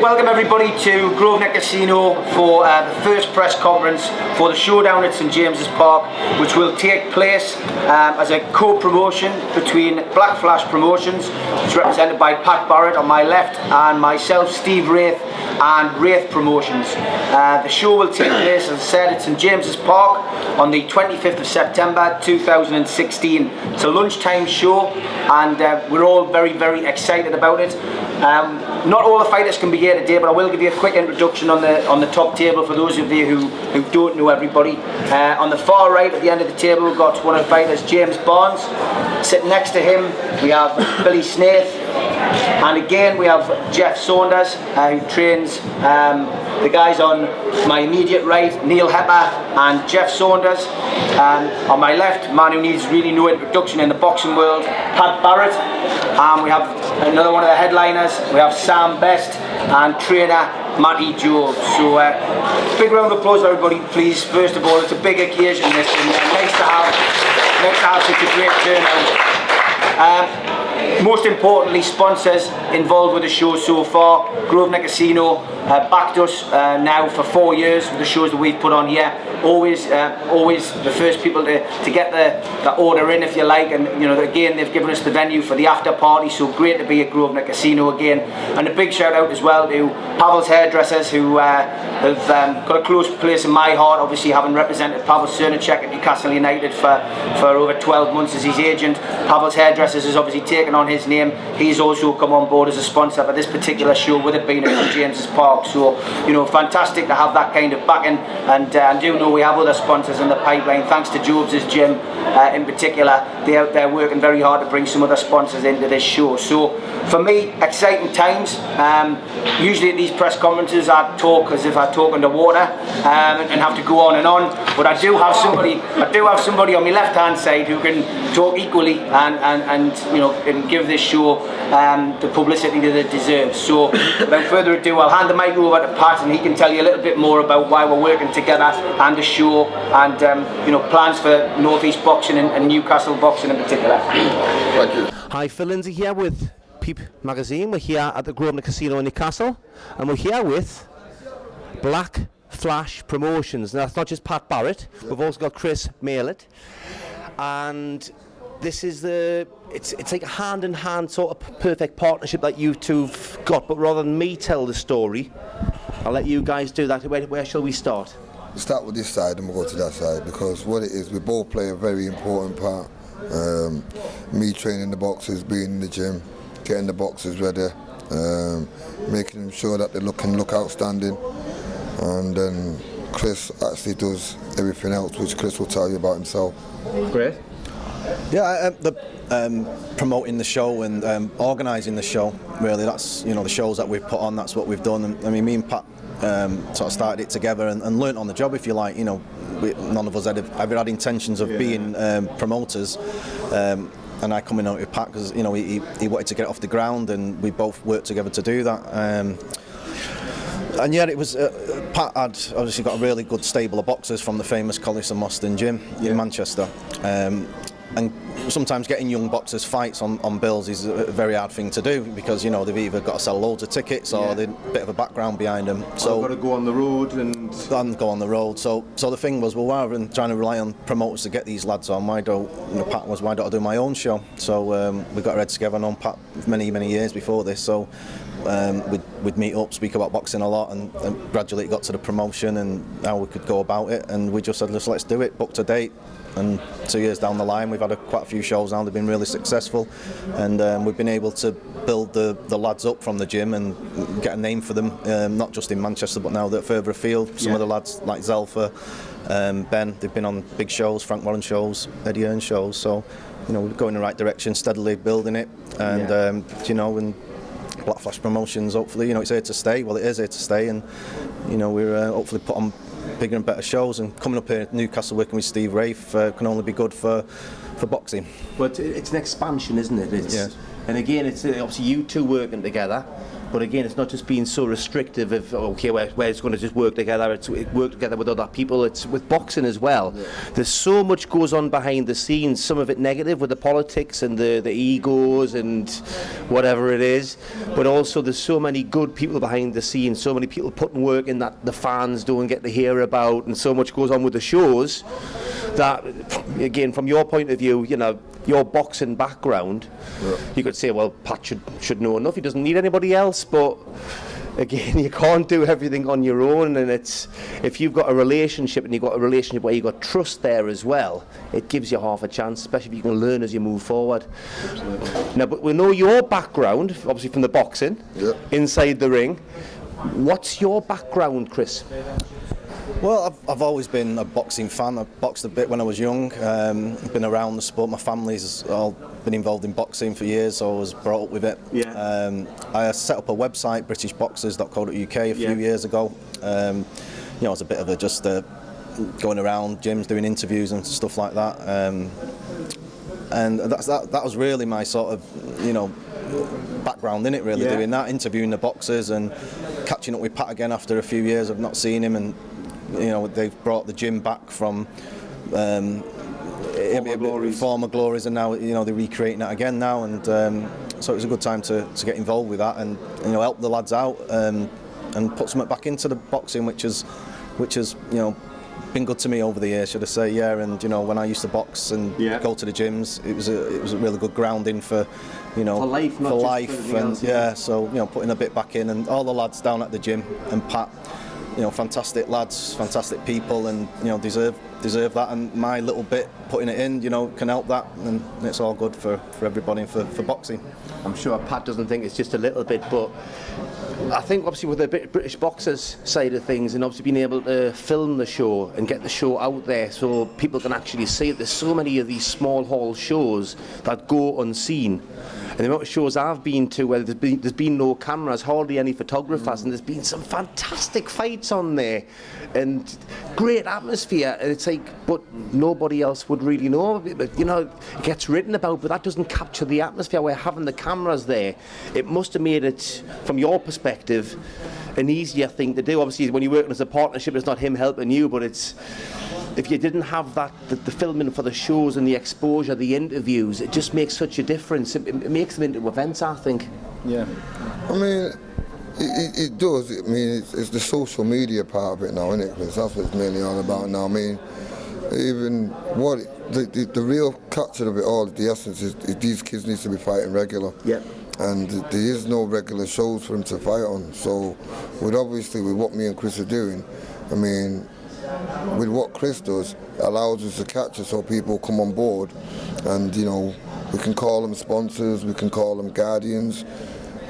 welcome everybody to Grosvenor Casino for the first press conference for the Showdown at St James's Park, which will take place as a co-promotion between Black Flash Promotions, which is represented by Pat Barrett on my left, and myself, Steve Wraith, and Wraith Promotions. The show will take place, as I said, at St James's Park on the 25th of September 2016. It's a lunchtime show, and we're all very, very excited about it. Not all the fighters can be here today, but I will give you a quick introduction on the top table for those of you who don't know everybody. On the far right at the end of the table, we've got one of the fighters, James Barnes. Sitting next to him we have Billy Snaith, and again we have Jeff Saunders, who trains the guys on my immediate right, Neil Hepper and Jeff Saunders. On my left, man who needs really no introduction in the boxing world, Pat Barrett. We have another one of the headliners, we have Sam Best and trainer Matty Jones. So big round of applause everybody, please. First of all, it's a big occasion, this, and nice to have such a great turnout. Most importantly, sponsors involved with the show so far. Grosvenor Casino backed us now for 4 years with the shows that we've put on here. Always the first people to get the order in, if you like, and you know, again, they've given us the venue for the after party, so great to be at Grosvenor Casino again. And a big shout out as well to Pavel's Hairdressers, who have got a close place in my heart, obviously having represented Pavel Cernacek at Newcastle United for over 12 months as his agent. Pavel's Hairdressers has obviously taken on his name. He's also come on board as a sponsor for this particular show, with it being at St James's Park. So, you know, fantastic to have that kind of backing, and I do know we have other sponsors in the pipeline, thanks to Job's Gym in particular. They're working very hard to bring some other sponsors into this show. So for me, exciting times. Usually at these press conferences I talk as if I talk underwater and have to go on and on, but I do have somebody on my left hand side who can talk equally and you know, and give this show the publicity that it deserves. So without further ado, I'll hand the mic over to Pat, and he can tell you a little bit more about why we're working together and the show, and you know, plans for North East boxing and Newcastle boxing in particular. Thank you. Hi, Phil Lindsay here with Peep magazine. We're here at the Grosvenor Casino in Newcastle, and we're here with Black Flash Promotions. Now, that's not just Pat Barrett, we've also got Chris Malett, and this is it's like a hand-in-hand sort of perfect partnership that you two've got. But rather than me tell the story, I'll let you guys do that. Where shall we start? We'll start with this side and we'll go to that side, because what it is, we both play a very important part. Me training the boxers, being in the gym, getting the boxers ready, making sure that they look outstanding, and then Chris actually does everything else, which Chris will tell you about himself. Great. Yeah, promoting the show and organising the show, really, that's, you know, the shows that we've put on, that's what we've done. And I mean, me and Pat sort of started it together and learnt on the job, if you like. You know, none of us ever had intentions of being promoters, and I come in with Pat because, you know, he wanted to get it off the ground, and we both worked together to do that. And yeah, it was Pat had obviously got a really good stable of boxers from the famous Collis and Mostyn gym in Manchester, and sometimes getting young boxers fights on bills is a very hard thing to do, because, you know, they've either got to sell loads of tickets or they've a bit of a background behind them. So they've got to go on the road and go on the road. So the thing was, well, rather than trying to rely on promoters to get these lads on, why don't I do my own show? So we got our heads together, and known Pat many years before this. So we'd meet up, speak about boxing a lot, and gradually it got to the promotion and how we could go about it, and we just said, let's do it, booked a date. And 2 years down the line, we've had quite a few shows now. They've been really successful, and we've been able to build the lads up from the gym and get a name for them, not just in Manchester, but now they're further afield. Some of the lads like Zelfa, Ben, they've been on big shows, Frank Warren shows, Eddie Hearn shows. So, you know, we're going in the right direction, steadily building it, and you know, and Black Flash Promotions, hopefully, you know, it's here to stay. Well, it is here to stay, and, you know, we're hopefully put on bigger and better shows, and coming up here at Newcastle working with Steve Wraith can only be good for boxing. But it's an expansion, isn't it? Yes. And again, it's obviously you two working together, But again, it's not just being so restrictive of, okay, we're just going to just work together. It's work together with other people. It's with boxing as well. Yeah. There's so much goes on behind the scenes, some of it negative with the politics and the egos and whatever it is. But also there's so many good people behind the scenes, so many people putting work in that the fans don't get to hear about, and so much goes on with the shows that, again, from your point of view, you know, your boxing background, you could say, well, Pat should know enough, he doesn't need anybody else, but again, you can't do everything on your own, and it's, if you've got a relationship and you've got a relationship where you've got trust there as well, it gives you half a chance, especially if you can learn as you move forward. Absolutely. Now, but we know your background, obviously from the boxing, inside the ring. What's your background, Chris? Well, I've always been a boxing fan. I boxed a bit when I was young. Been around the sport. My family's all been involved in boxing for years, so I was brought up with it. Yeah. I set up a website, britishboxers.co.uk, a few years ago. You know, it's a bit of a going around gyms, doing interviews and stuff like that. And that was really my sort of, you know, background in it, really, doing that, interviewing the boxers and catching up with Pat again after a few years of not seeing him. And you know, they've brought the gym back from former glories, and now, you know, they're recreating it again now, and so it was a good time to get involved with that and, you know, help the lads out and put something back into the boxing, which has you know, been good to me over the years, should I say. And you know, when I used to box and go to the gyms, it was a really good grounding for, you know, for life, not for just life, for and else, so, you know, putting a bit back in, and all the lads down at the gym and Pat, you know, fantastic lads, fantastic people, and, you know, deserve that, and my little bit putting it in, you know, can help that, and it's all good for everybody and for boxing. I'm sure Pat doesn't think it's just a little bit, but I think obviously with the British boxers side of things, and obviously being able to film the show and get the show out there so people can actually see it, there's so many of these small hall shows that go unseen. And the amount of shows I've been to where there's been no cameras, hardly any photographers, and there's been some fantastic fights on there and great atmosphere, and it's like, but nobody else would really know. You know, it gets written about, but that doesn't capture the atmosphere where having the cameras there. It must have made it, from your perspective, an easier thing to do. Obviously, when you're working as a partnership, it's not him helping you, but it's, if you didn't have that, the filming for the shows and the exposure, the interviews, it just makes such a difference. It makes them into events, I think. Yeah. I mean, it does. I mean, it's the social media part of it now, isn't it? Because that's what it's mainly all about now. I mean, even the real capture of it all, the essence is these kids need to be fighting regular. Yeah. And there is no regular shows for them to fight on. So, with what me and Chris are doing, I mean, with what Chris does, it allows us to capture so people come on board, and, you know, we can call them sponsors, we can call them guardians,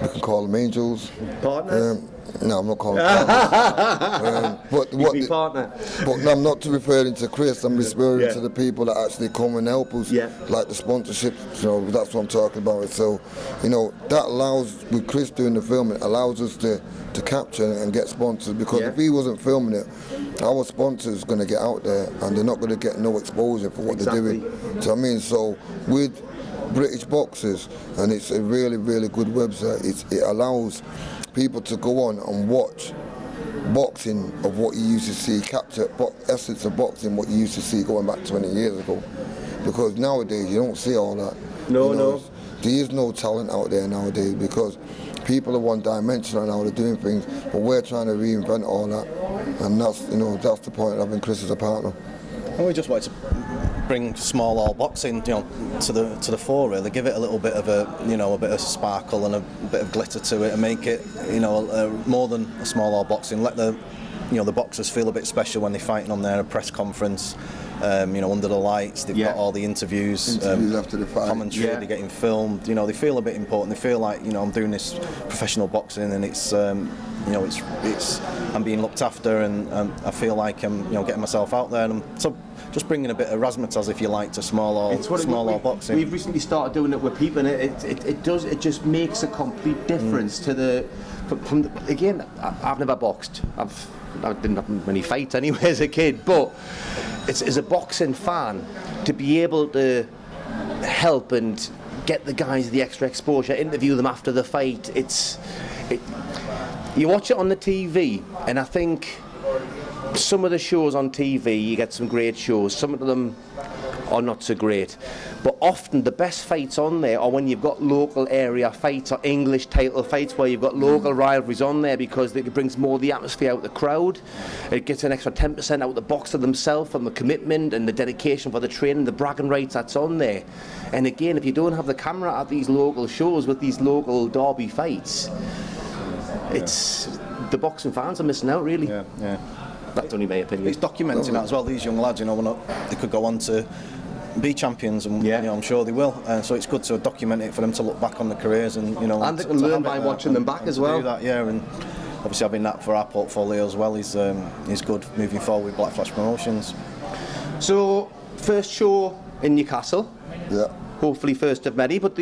we can call them angels. Partners? No, I'm not calling them partners. But partner. But no, I'm not referring to Chris, I'm referring to the people that actually come and help us, like the sponsorship, you know, that's what I'm talking about. So, you know, that allows, with Chris doing the filming, allows us to capture and get sponsors, because if he wasn't filming it, our sponsors going to get out there and they're not going to get no exposure for what they're doing. So I mean, so with British Boxers, and it's a really, really good website, it allows people to go on and watch boxing of what you used to see, capture essence of boxing, what you used to see going back 20 years ago. Because nowadays you don't see all that. No. There is no talent out there nowadays, because people are one-dimensional now, they're doing things, but we're trying to reinvent all that, and that's, you know, that's the point of having Chris as a partner. And we just wanted to bring small hall boxing, you know, to the fore, really, give it a little bit of a bit of sparkle and a bit of glitter to it, and make it, you know, more than a small hall boxing. Let the boxers feel a bit special when they're fighting on their press conference. You know, under the lights, they've got all the interviews after the fight, commentary, they're getting filmed. You know, they feel a bit important. They feel like, you know, I'm doing this professional boxing, and it's, you know, it's I'm being looked after, and I feel like I'm, you know, getting myself out there, and I'm just bringing a bit of razzmatazz, if you like, to small hall boxing. We've recently started doing it with peep, and it just makes a complete difference to the. Again, I've never boxed. I didn't have many fights anyway as a kid, but as a boxing fan, to be able to help and get the guys the extra exposure, interview them after the fight, You watch it on the TV, and I think some of the shows on TV, you get some great shows. Some of them are not so great, but often the best fights on there are when you've got local area fights or English title fights where you've got local rivalries on there, because it brings more of the atmosphere out the crowd. It gets an extra 10% out the boxer themselves from the commitment and the dedication for the training, the bragging rights that's on there. And again, if you don't have the camera at these local shows with these local derby fights, it's the boxing fans are missing out, really. Yeah. That's only my opinion. It's documenting that as well. These young lads, they could go on to be champions, and I'm sure they will. So it's good to document it for them to look back on their careers, and and they can learn by watching them back as well. Do that, and obviously having that for our portfolio as well is good moving forward with Black Flash Promotions. So first show in Newcastle. Yeah. Hopefully first of many. But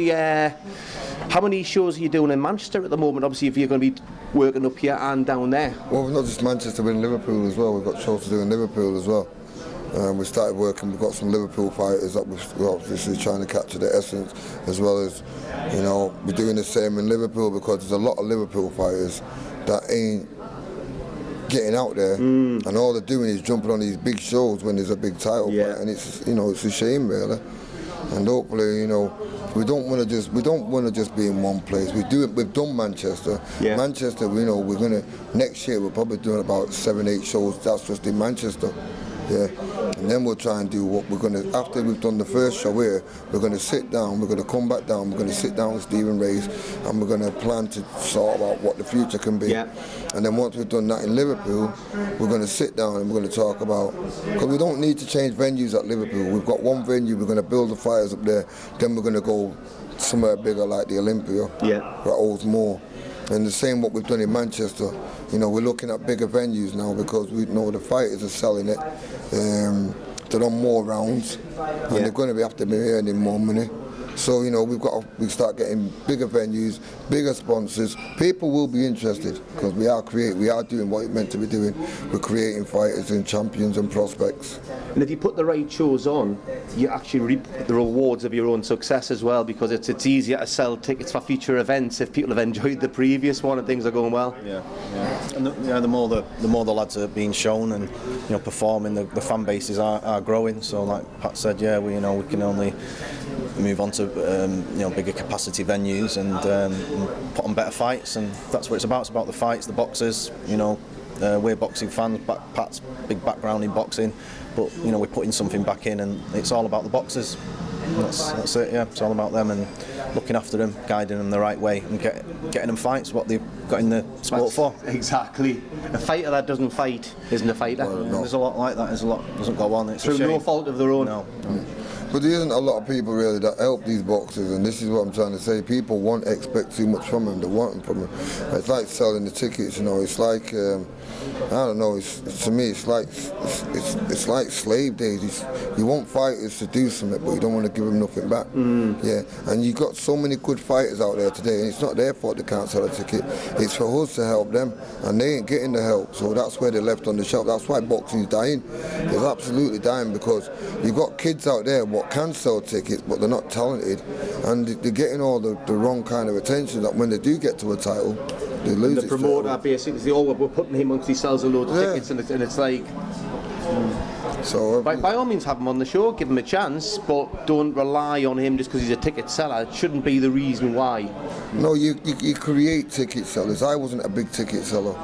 how many shows are you doing in Manchester at the moment? Obviously, if you're going to be working up here and down there. Well, not just Manchester, we're in Liverpool as well. We've got shows to do in Liverpool as well. We started working, we've got some Liverpool fighters that we're obviously trying to capture the essence, as well as, we're doing the same in Liverpool, because there's a lot of Liverpool fighters that ain't getting out there, and all they're doing is jumping on these big shows when there's a big title fight, and it's it's a shame, really. And hopefully, we don't want to just be in one place. We've done Manchester. Yeah. Manchester, we're gonna next year we're probably doing about 7-8 shows. That's just in Manchester. Yeah, and then we'll try and do what we're going to, after we've done the first show here, we're going to sit down, we're going to come back down, we're going to sit down with Stephen Wraith, and we're going to plan to sort out what the future can be. Yeah. And then once we've done that in Liverpool, we're going to sit down and we're going to talk about, because we don't need to change venues at Liverpool. We've got one venue, we're going to build the fighters up there, then we're going to go somewhere bigger like the Olympia, that holds more. And the same what we've done in Manchester. We're looking at bigger venues now, because we know the fighters are selling it. They're on more rounds, and they're going to have to be earning more money. So we start getting bigger venues, bigger sponsors. People will be interested, because we are doing what we're meant to be doing. We're creating fighters and champions and prospects. And if you put the right shows on, you actually reap the rewards of your own success as well, because it's easier to sell tickets for future events if people have enjoyed the previous one and things are going well. And the more the lads are being shown and performing, the fan bases are growing. So like Pat said, we can only move on to bigger capacity venues and put on better fights, and that's what it's about. It's about the fights, the boxers. We're boxing fans. Pat's big background in boxing, but we're putting something back in, and it's all about the boxers. That's it. It's all about them and looking after them, guiding them the right way, and getting them fights. What they've got in the sport for. Exactly. A fighter that doesn't fight isn't a fighter. Well, no. There's a lot like that. There's a lot doesn't go on. It's through no fault of their own. No. But there isn't a lot of people really that help these boxers, and this is what I'm trying to say. People won't expect too much from them. They want them from them. It's like selling the tickets, It's like I don't know. To me, it's like slave days. You want fighters to do something, but you don't want to give them nothing back. Yeah, and you've got so many good fighters out there today, and it's not their fault they can't sell a ticket. It's for us to help them, and they ain't getting the help. So that's where they're left on the shelf. That's why boxing's dying. It's absolutely dying, because you've got kids out there what can sell tickets, but they're not talented, and they're getting all the wrong kind of attention. That when they do get to a title, they lose. The promoter basically says, we're putting him on because he sells a load of tickets, and it's like. So by all means, have him on the show, give him a chance, but don't rely on him just because he's a ticket seller. It shouldn't be the reason why. No, you create ticket sellers. I wasn't a big ticket seller,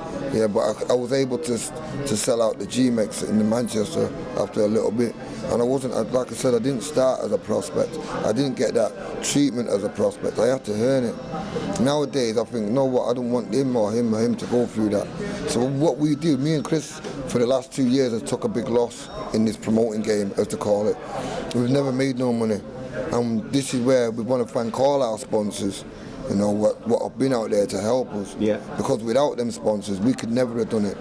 but I was able to sell out the G-Mex in Manchester after a little bit. And I wasn't, like I said, I didn't start as a prospect. I didn't get that treatment as a prospect. I had to earn it. Nowadays, I think, I don't want him or him to go through that. So what we do, me and Chris, for the last 2 years, has took a big loss in this promoting game, as to call it. We've never made no money. And this is where we want to thank all our sponsors, what have been out there to help us. Yeah. Because without them sponsors, we could never have done it.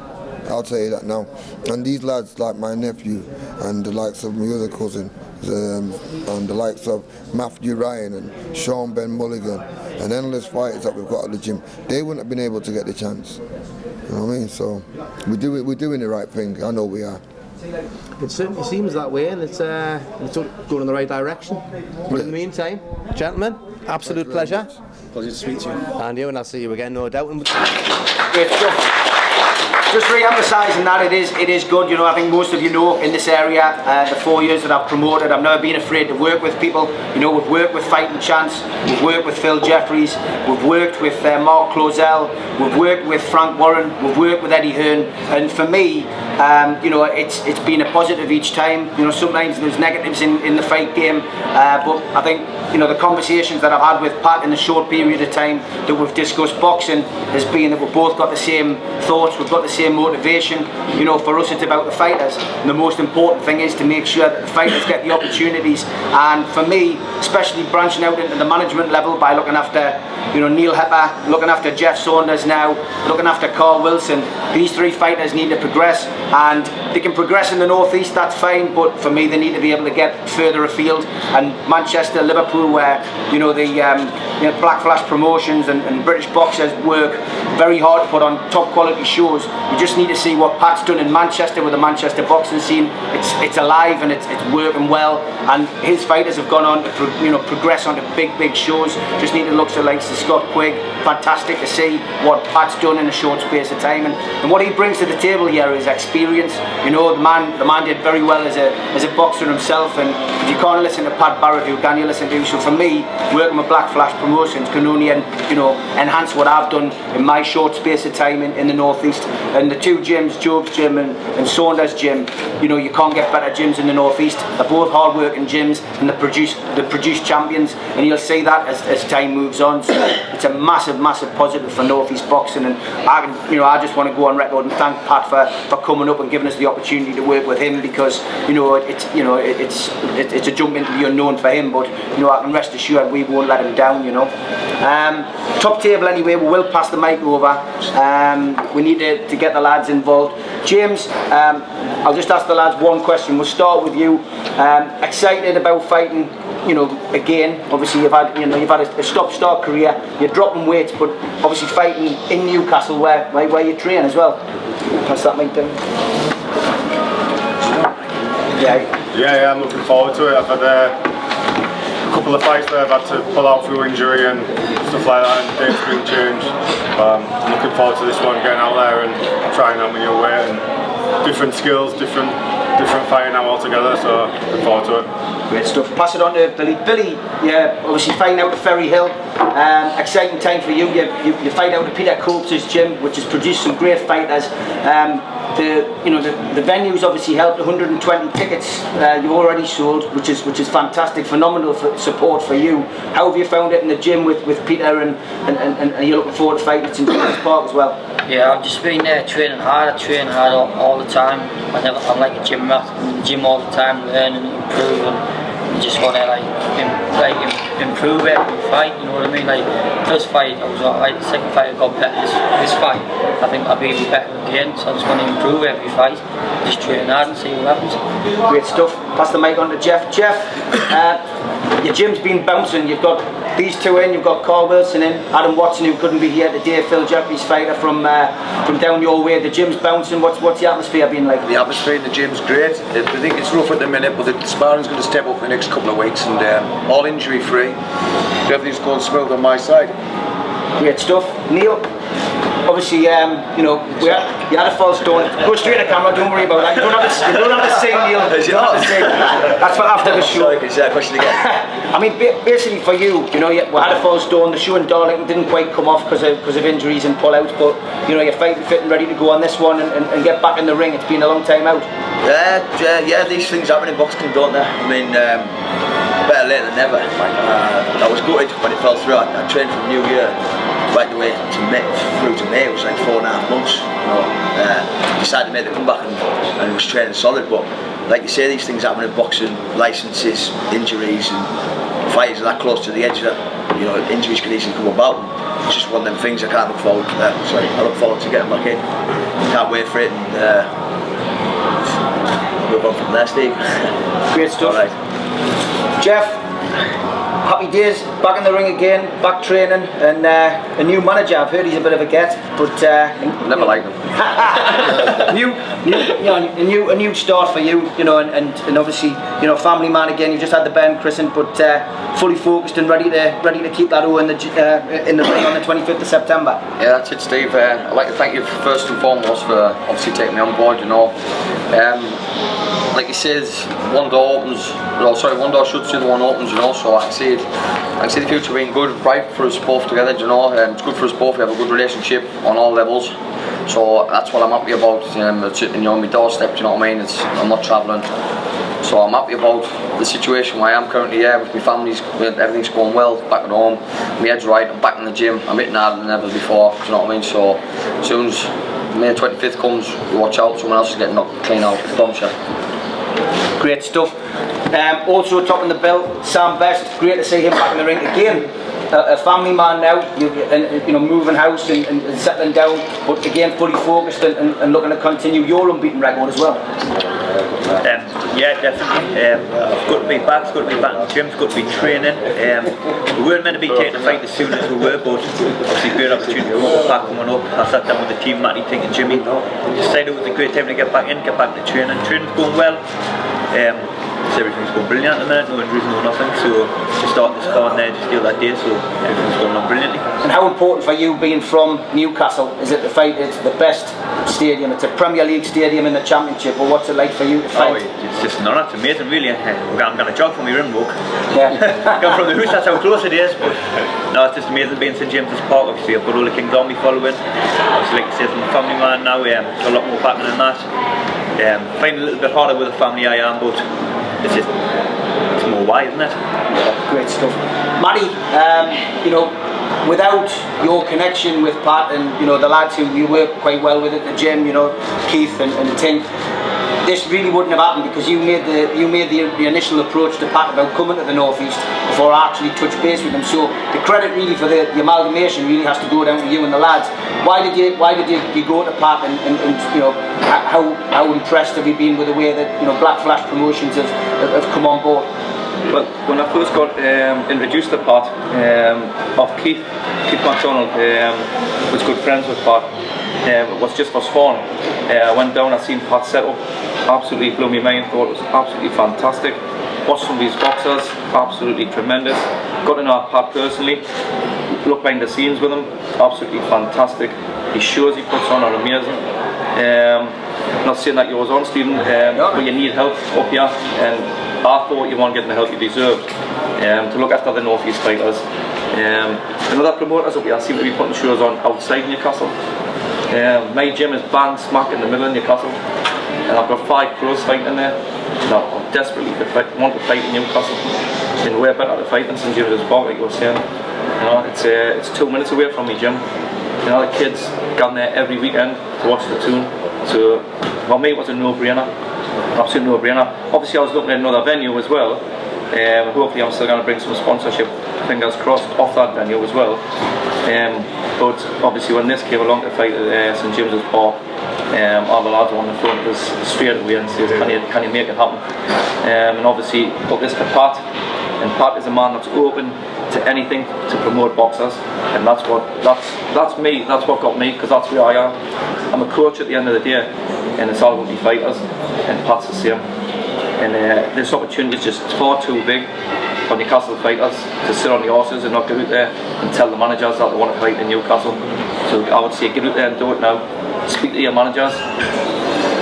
I'll tell you that now. And these lads, like my nephew, and the likes of my other cousin, and the likes of Matthew Ryan and Sean Ben Mulligan, and endless fighters that we've got at the gym, they wouldn't have been able to get the chance. You know what I mean? So we're doing the right thing. I know we are. It certainly seems that way, and it's going in the right direction. But in the meantime, gentlemen, absolute pleasure. Pleasure to speak to you. And you, and I'll see you again, no doubt. Great stuff. Just re-emphasising that it is good. You know, I think most of you know in this area, the 4 years that I've promoted, I've never been afraid to work with people. You know, we've worked with Fighting Chance, we've worked with Phil Jeffries, we've worked with Mark Closell, we've worked with Frank Warren, we've worked with Eddie Hearn, and for me, you know, it's been a positive each time. You know, sometimes there's negatives in the fight game, but I think, you know, the conversations that I've had with Pat in the short period of time that we've discussed boxing has been that we've both got the same thoughts, we've got the same motivation. You know, for us it's about the fighters, and the most important thing is to make sure that the fighters get the opportunities. And for me, especially branching out into the management level by looking after, you know, Neil Hepper, looking after Jeff Saunders now, looking after Carl Wilson, these 3 fighters need to progress, and they can progress in the northeast, that's fine, but for me they need to be able to get further afield. And Manchester, Liverpool, where, you know, the Black Flash promotions and British boxers work very hard to put on top quality shows. We just need to see what Pat's done in Manchester with the Manchester boxing scene. It's alive and it's working well, and his fighters have gone on to, you know, progress onto big shows. Just need to look to the likes of Scott Quigg. Fantastic to see what Pat's done in a short space of time, and what he brings to the table here is experience. You know, the man did very well as a boxer himself, and if you can't listen to Pat Barrett, who can you listen to? So for me, working with Black Flash Promotions can only, you know, enhance what I've done in my short space of time in the northeast. And the 2 gyms, Job's gym and Saunders gym, you know, you can't get better gyms in the northeast. They're both hard-working gyms, and they produce champions, and you'll see that as time moves on. So it's a massive positive for northeast boxing, and I just want to go on record and thank Pat for coming up and giving us the opportunity to work with him, because, you know, it's a jump into the unknown for him, but, you know, I can rest assured we won't let him down. You know, top table anyway. We will pass the mic over. We need to get the lads involved. James, I'll just ask the lads one question. We'll start with you. Excited about fighting? You know, again, obviously you've had a stop-start career. You're dropping weights, but obviously fighting in Newcastle, where you train as well. Pass that mic down. Yeah, I'm looking forward to it. I've had a couple of fights where I've had to pull out through injury and stuff like that, and dates being changed. I'm looking forward to this one, getting out there and trying out my new weight and different skills, different fighting now altogether. So looking forward to it. Great stuff. Pass it on to Billy. Billy, yeah, obviously fighting out at Ferry Hill. Exciting time for you. You fight out at Peter Copes' gym, which has produced some great fighters. The venue's obviously helped. 120 tickets you've already sold, which is fantastic, phenomenal support for you. How have you found it in the gym with Peter, and are you looking forward to fighting at St James's Park as well? Yeah, I've just been there training hard. I train hard all the time. I'm like a gym rat. I'm in the gym all the time, learning, improving. You just want to improve every fight. You know what I mean? Like first fight I was alright. The second fight I got better. This fight I think I'll be even better again. So I just want to improve every fight. Just train hard and see what happens. Great stuff. Pass the mic on to Jeff. Jeff, your gym's been bouncing. You've got these 2 in. You've got Carl Wilson in. Adam Watson, who couldn't be here today. Phil Jeffries, fighter from down your way. The gym's bouncing. What's the atmosphere been like? The atmosphere in the gym's great. I think it's rough at the minute, but the sparring's going to step up in the next couple of weeks, and all injury free. Everything's going smooth on my side. Great stuff. Neil, obviously, you had a false stone. Go straight to camera, don't worry about that. You don't have to sing, Neil. You don't have to sing. That's for after the show. Question again. I mean, basically for you, you know, we had a false stone. The show in Darlington didn't quite come off because of injuries and pullouts, but, you know, you're fighting fit and ready to go on this one and get back in the ring. It's been a long time out. Yeah, these things happen in boxing, don't they? I mean, better late than never. I was gutted when it fell through. I trained from New Year right the way through to May. It was like 4.5 months. You know, decided to make the comeback and was training solid. But like you say, these things happen in boxing. Licenses, injuries, and fighters are that close to the edge that, you know, injuries can easily come about. It's just one of them things I can't look forward to. So I look forward to getting back in. Can't wait for it. And move on from there, Steve. Great stuff. Right. Jeff, happy days, back in the ring again, back training, and a new manager. I've heard he's a bit of a get, but never liked him. a new start for you, you know, and obviously, you know, family man again. You just had the band christened, but fully focused and ready to keep that in the ring on the 25th of September. Yeah, that's it, Steve. I'd like to thank you first and foremost for obviously taking me on board. You know, like you said, one door shuts, the other one opens. You know, so I can see the future being good, bright for us both together. You know, it's good for us both. We have a good relationship on all levels. So that's what I'm happy about. It's, you know, on my doorstep. You know what I mean? I'm not travelling. So I'm happy about the situation where I am currently here with my family's, everything's going well back at home. My head's right, I'm back in the gym, I'm hitting harder than ever before, do you know what I mean? So as soon as May 25th comes, watch out, someone else is getting knocked clean out, I promise you. Great stuff. Also topping the bill, Sam Best, great to see him back in the ring again. A family man now, you know, moving house and settling down, but again fully focused and looking to continue your unbeaten record as well. Yeah, definitely. It's good to be back. It's good to be back in the gym. It's good to be training. We weren't meant to be taking the fight as soon as we were, but obviously great opportunity to go back coming up. I sat down with the team, Matty, Tink and Jimmy. Decided it was a great time to get back in, get back to training. Training's going well. Everything's going brilliant at the minute, no injuries, no nothing. So to start this card there just the other day, so everything's going on brilliantly. And how important for you being from Newcastle? Is it the fight? It's the best stadium. It's a Premier League stadium in the Championship. Or what's it like for you to fight? Oh, it's just an honour. It's amazing, really. I'm going to jog from my rim walk. Yeah. Come from the house, that's how close it is. But no, it's just amazing being St James's Park. Obviously, I've got all the King's Army following. Obviously, like I said, I'm a family man now. Got a lot more backing than that. Find it a little bit harder with the family I am, but it's more why, isn't it? Yeah, great stuff. Matty, you know, without your connection with Pat and, you know, the lads who you work quite well with at the gym, you know, Keith and Tink, this really wouldn't have happened because you made the initial approach to Pat about coming to the North East before I actually touched base with him. So the credit really for the amalgamation really has to go down to you and the lads. Why did you go to Pat and you know, how impressed have you been with the way that, you know, Black Flash Promotions have come on board? Well, when I first got introduced to Pat, of Keith McDonald, was good friends with Pat. It was just for Spawn. I went down, I seen Pat set up, absolutely blew my mind, thought it was absolutely fantastic. Watched some of these boxers, absolutely tremendous. Got to know Pat personally, looked behind the scenes with him, absolutely fantastic. The shows he puts on are amazing. Not saying that yours on, Stephen, but you need help up here, and I thought you weren't getting the help you deserved to look after the North East fighters. Another promoters up here seem to be putting shows on outside Newcastle. My gym is bang smack in the middle of Newcastle, and I've got 5 pros fighting there. Now I'm desperately want to fight in Newcastle. It's been way better to fight than St James's Park, like you were saying. You know, it's 2 minutes away from my gym. You know, the kids come there every weekend to watch the tune. So for me it was a no-brainer, absolute no-brainer. Obviously I was looking at another venue as well. Hopefully I'm still going to bring some sponsorship, fingers crossed, off that venue as well. But obviously when this came along to fight at St James's Park, all the lads on the front was straight away and says, can you make it happen? And obviously put this to Pat, and Pat is a man that's open to anything to promote boxers, and that's me, that's what got me, because that's where I am. I'm a coach at the end of the day, and it's all about the fighters, and Pat's the same. And this opportunity is just far too big for Newcastle fighters to sit on the horses and not get out there and tell the managers that they want to fight in Newcastle. So I would say get out there and do it now. Speak to your managers.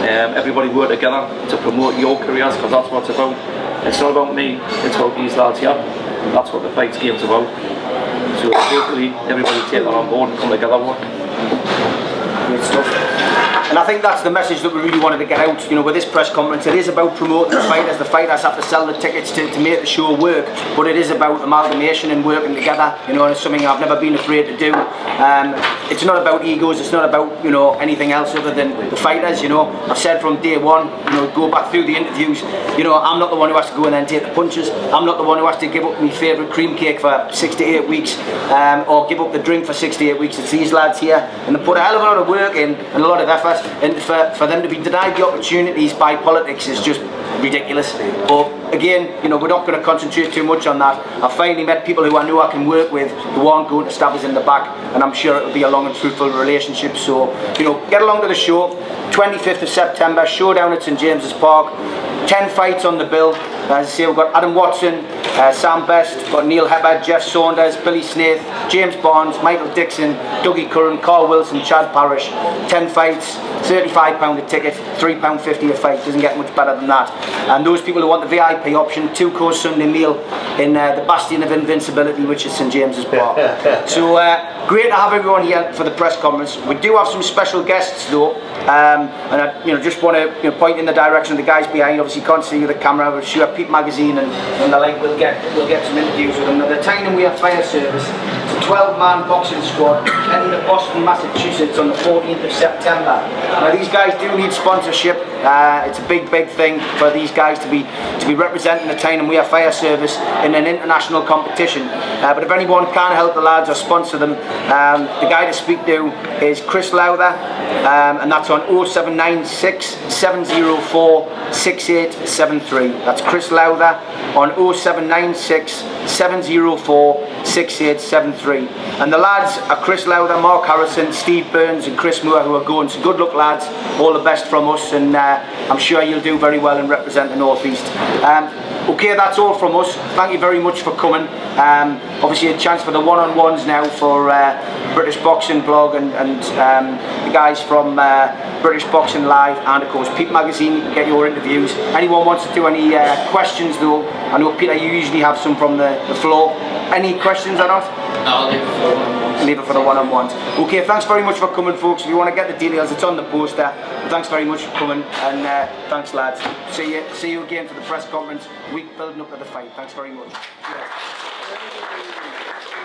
Everybody work together to promote your careers, because that's what it's about. It's not about me, it's about these lads here. That's what the fights game's about. So hopefully everybody take that on board and come together with it. Great stuff. And I think that's the message that we really wanted to get out, you know, with this press conference. It is about promoting the fighters. The fighters have to sell the tickets to make the show work, but it is about amalgamation and working together, you know, and it's something I've never been afraid to do. It's not about egos, it's not about, you know, anything else other than the fighters, you know. I've said from day one, you know, go back through the interviews, you know, I'm not the one who has to go in there and take the punches. I'm not the one who has to give up my favourite cream cake for 6 to 8 weeks, or give up the drink for 6 to 8 weeks. It's these lads here, and they put a hell of a lot of work in and a lot of effort, and for them to be denied the opportunities by politics is just ridiculous. But again, you know, we're not going to concentrate too much on that. I've finally met people who I know I can work with who aren't going to stab us in the back, and I'm sure it'll be a long and fruitful relationship. So, you know, get along to the show. 25th of September, Showdown at St James's Park. 10 fights on the bill. As I say, we've got Adam Watson, Sam Best, we've got Neil Hebber, Jeff Saunders, Billy Snaith, James Barnes, Michael Dixon, Dougie Curran, Carl Wilson, Chad Parrish. 10 fights, £35 a ticket, £3.50 a fight. Doesn't get much better than that. And those people who want the VIP option, 2-course Sunday meal in the Bastion of Invincibility, which is St James's Park. So great to have everyone here for the press conference. We do have some special guests though, and I just want to point in the direction of the guys behind. Obviously you can't see with the camera, but sure Peep magazine and the like, we'll get some interviews with them. Now the Tyne Wear Fire Service, it's a 12-man boxing squad heading to Boston, Massachusetts on the 14th of September. Now these guys do need sponsorship. It's a big thing for these guys to be representing the Tyne Wear Fire Service in an international competition. But if anyone can help the lads or sponsor them, the guy to speak to is Chris Lowther, and that's on 0796 704 6873. That's Chris Lowther on 0796 704 6873. And the lads are Chris Lowther, Mark Harrison, Steve Burns and Chris Moore, who are going. So good luck lads, all the best from us, and I'm sure you'll do very well and represent the North East. Okay, that's all from us. Thank you very much for coming. Obviously a chance for the one-on-ones now for British Boxing Blog and the guys from British Boxing Live, and of course Peep magazine. You can get your interviews. Anyone wants to do any questions though, I know Peter you usually have some from the floor. Any questions or not? No, leave it for the one-on-ones. Okay, thanks very much for coming folks. If you want to get the details, it's on the poster. Thanks very much for coming, and thanks lads. See you again for the press conference, week building up to the fight. Thanks very much. Yeah.